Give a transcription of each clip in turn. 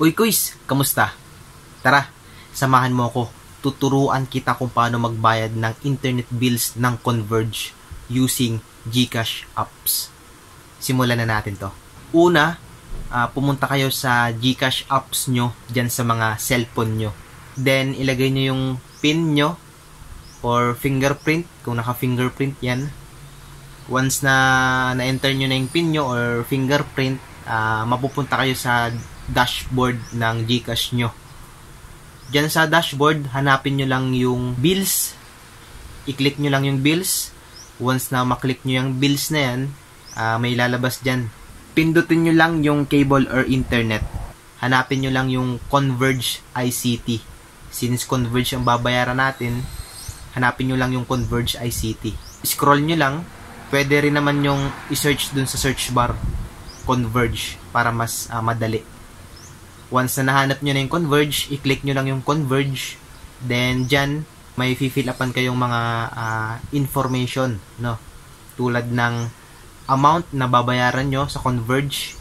Uy Kuis, kamusta? Tara, samahan mo ako. Tuturuan kita kung paano magbayad ng internet bills ng Converge using GCash apps. Simulan na natin to. Una, pumunta kayo sa GCash apps nyo dyan sa mga cellphone nyo. Then, ilagay nyo yung PIN nyo or fingerprint, kung naka-fingerprint yan. Once na na-enter nyo na yung PIN nyo or fingerprint, mapupunta kayo sa dashboard ng GCash nyo. Diyan sa dashboard, hanapin nyo lang yung bills. I-click nyo lang yung bills. Once na maklik nyo yung bills na yan, may lalabas dyan. Pindutin nyo lang yung cable or internet. Hanapin nyo lang yung Converge ICT. Since Converge ang babayaran natin, hanapin nyo lang yung Converge ICT. Scroll nyo lang. Pwede rin naman yung i-search dun sa search bar Converge para mas madali. Once na nahanap nyo na yung Converge, i-click nyo lang yung Converge. Then, dyan, may fill upan kayong mga information, no? Tulad ng amount na babayaran nyo sa Converge.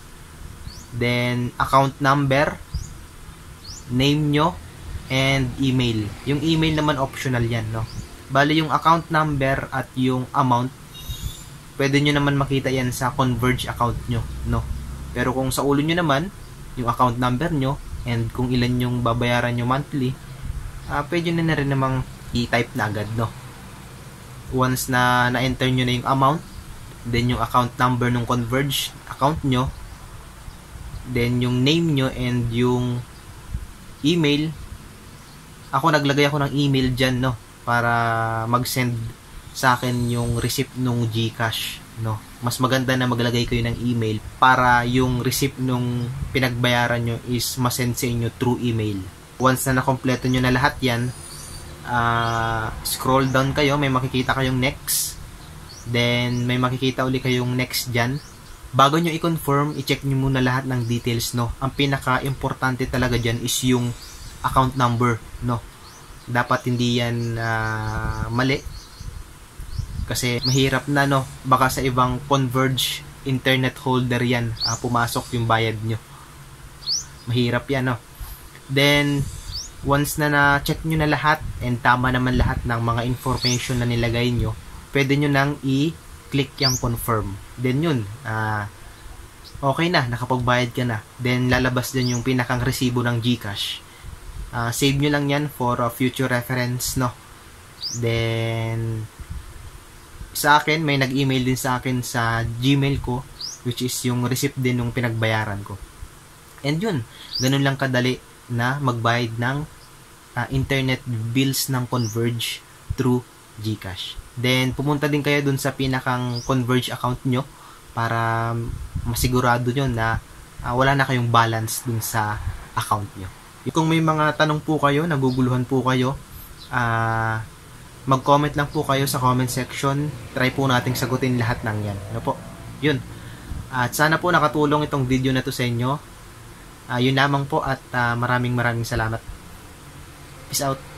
Then, account number, name nyo, and email. Yung email naman optional yan, no? Bali, yung account number at yung amount, pwede nyo naman makita yan sa Converge account nyo, no? Pero kung sa ulo nyo naman, yung account number nyo, and kung ilan yung babayaran nyo monthly, pwede nyo na rin namang i-type na agad, no? Once na na-enter nyo na yung amount, then yung account number ng Converge account nyo, then yung name nyo and yung email. Naglagay ako ng email dyan, no? Para mag-send sa akin yung receipt nung GCash, no? Mas maganda na maglagay kayo ng email para yung receipt nung pinagbayaran nyo is masend sa inyo through email. Once na nakompleto nyo na lahat yan, scroll down kayo, may makikita kayong next. Then, may makikita uli kayong next dyan. Bago nyo i-confirm, i-check nyo muna lahat ng details, no? Ang pinaka-importante talaga dyan is yung account number, no? Dapat hindi yan mali. Kasi mahirap na, no? Baka sa ibang Converge internet holder yan, pumasok yung bayad nyo. Mahirap yan, no? Then, once na na-check nyo na lahat and tama naman lahat ng mga information na nilagay nyo, pwede nyo nang i-click yung confirm. Then yun, okay na, nakapagbayad ka na. Then, lalabas din yung pinakang resibo ng GCash. Save nyo lang yan for future reference, no? Then, sa akin, may nag-email din sa akin sa Gmail ko, which is yung receipt din nung pinagbayaran ko. And yun, ganun lang kadali na magbayad ng internet bills ng Converge through GCash. Then, pumunta din kayo dun sa pinakang Converge account nyo para masigurado nyo na wala na kayong balance dun sa account nyo. Kung may mga tanong po kayo, naguguluhan po kayo, mag-comment lang po kayo sa comment section. Try po nating sagutin lahat ng yan. Ano po? Yun. At sana po nakatulong itong video na to sa inyo. Yun lamang po at maraming salamat. Peace out.